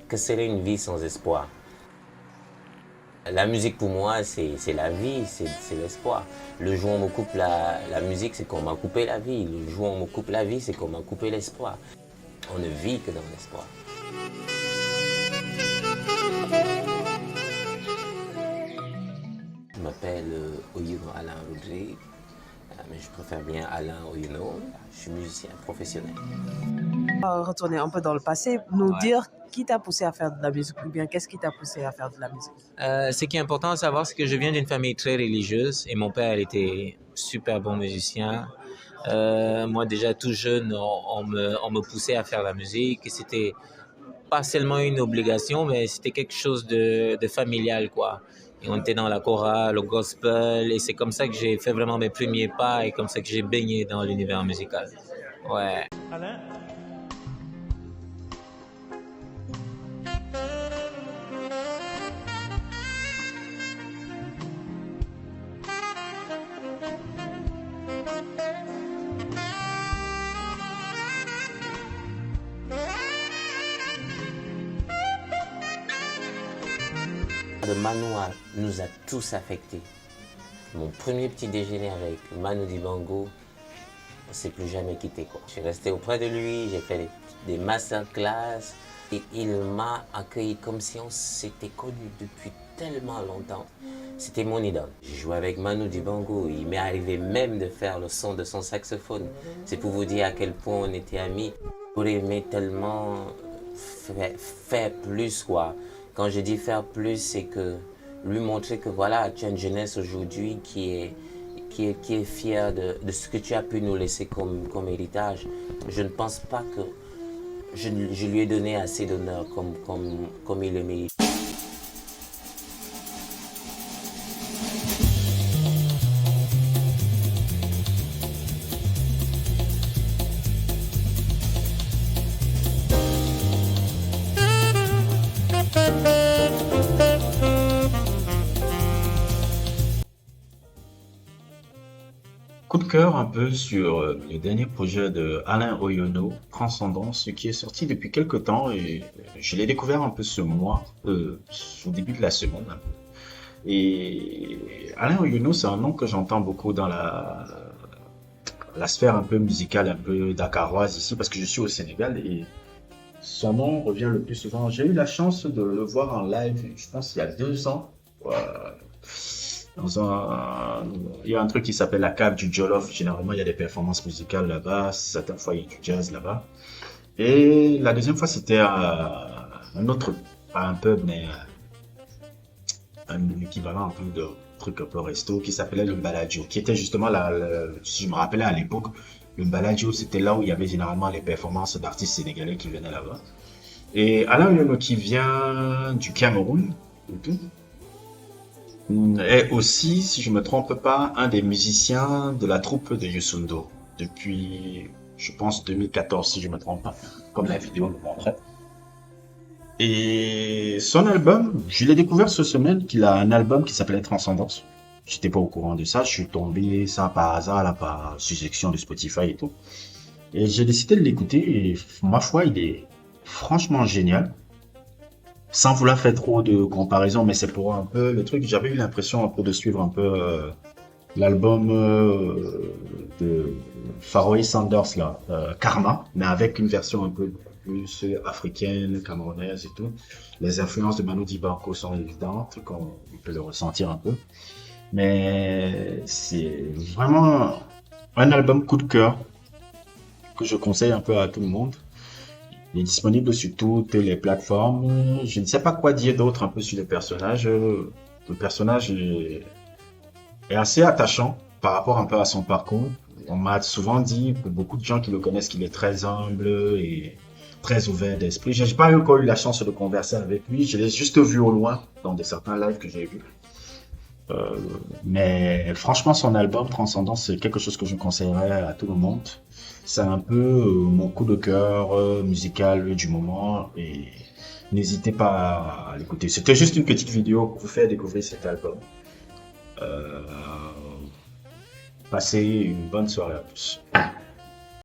que serait une vie sans espoir? La musique pour moi, c'est la vie, c'est l'espoir. Le jour où on me coupe la musique, c'est qu'on m'a coupé la vie. Le jour où on me coupe la vie, c'est qu'on m'a coupé l'espoir. On ne vit que dans l'espoir. Je m'appelle Oyuno Alain Rodrigue, mais je préfère bien Alain Oyuno. Je suis musicien professionnel. Retourner un peu dans le passé, nous Ouais. dire qui t'a poussé à faire de la musique ou bien qu'est-ce qui t'a poussé à faire de la musique? Ce qui est important à savoir, c'est que je viens d'une famille très religieuse et mon père était super bon musicien. Moi, déjà tout jeune, on me poussait à faire la musique et c'était pas seulement une obligation, mais c'était quelque chose de familial, quoi. Et on était dans la chorale, au gospel, et c'est comme ça que j'ai fait vraiment mes premiers pas et comme ça que j'ai baigné dans l'univers musical. Ouais. Alain? De Manu nous a tous affectés. Mon premier petit déjeuner avec Manu Dibango, on ne s'est plus jamais quitté, quoi. Je suis resté auprès de lui, j'ai fait des masterclass et il m'a accueilli comme si on s'était connus depuis tellement longtemps. C'était mon idole. J'ai joué avec Manu Dibango, il m'est arrivé même de faire le son de son saxophone. C'est pour vous dire à quel point on était amis. J'aurais aimé tellement faire plus, quoi. Quand je dis faire plus, c'est que lui montrer que voilà, tu as une jeunesse aujourd'hui qui est fière de ce que tu as pu nous laisser comme héritage. Je ne pense pas que je lui ai donné assez d'honneur comme il le mérite. Coup de cœur un peu sur le dernier projet de Alain Oyono, Transcendance, qui est sorti depuis quelques temps et je l'ai découvert un peu ce mois, au début de la semaine. Et Alain Oyono, c'est un nom que j'entends beaucoup dans la sphère un peu musicale, un peu dakaroise ici, parce que je suis au Sénégal et son nom revient le plus souvent. J'ai eu la chance de le voir en live, je pense il y a 2 ans. Il y a un truc qui s'appelle la cave du Jollof. Généralement, il y a des performances musicales là-bas. Certaines fois, il y a du jazz là-bas. Et la deuxième fois, c'était un autre, pas un pub, mais un équivalent un peu de truc un peu resto qui s'appelait le Baladio, qui était justement si je me rappelais à l'époque, le Baladio, c'était là où il y avait généralement les performances d'artistes sénégalais qui venaient là-bas. Et Alain Yono qui vient du Cameroun, est aussi, si je me trompe pas, un des musiciens de la troupe de Youssou N'Dour depuis, je pense, 2014, si je me trompe pas, comme la vidéo le montrait. Et son album, je l'ai découvert cette semaine, qu'il a un album qui s'appelait Transcendance. J'étais pas au courant de ça, je suis tombé ça par hasard, là, par suggestion de Spotify et tout. Et j'ai décidé de l'écouter et ma foi, il est franchement génial. Sans vouloir faire trop de comparaisons, mais c'est pour un peu le truc, j'avais eu l'impression un peu de suivre un peu l'album de Pharoah Sanders, là, Karma, mais avec une version un peu plus africaine, camerounaise et tout. Les influences de Manu Dibango sont évidentes, on peut le ressentir un peu. Mais c'est vraiment un album coup de cœur que je conseille un peu à tout le monde. Il est disponible sur toutes les plateformes. Je ne sais pas quoi dire d'autre un peu sur le personnage. Le personnage est assez attachant par rapport un peu à son parcours. On m'a souvent dit, pour beaucoup de gens qui le connaissent, qu'il est très humble et très ouvert d'esprit. J'ai pas encore eu la chance de converser avec lui. Je l'ai juste vu au loin dans certains lives que j'ai vus. Mais franchement, son album Transcendance, c'est quelque chose que je conseillerais à tout le monde. C'est un peu mon coup de cœur musical du moment et n'hésitez pas à l'écouter. C'était juste une petite vidéo pour vous faire découvrir cet album. Passez une bonne soirée à tous.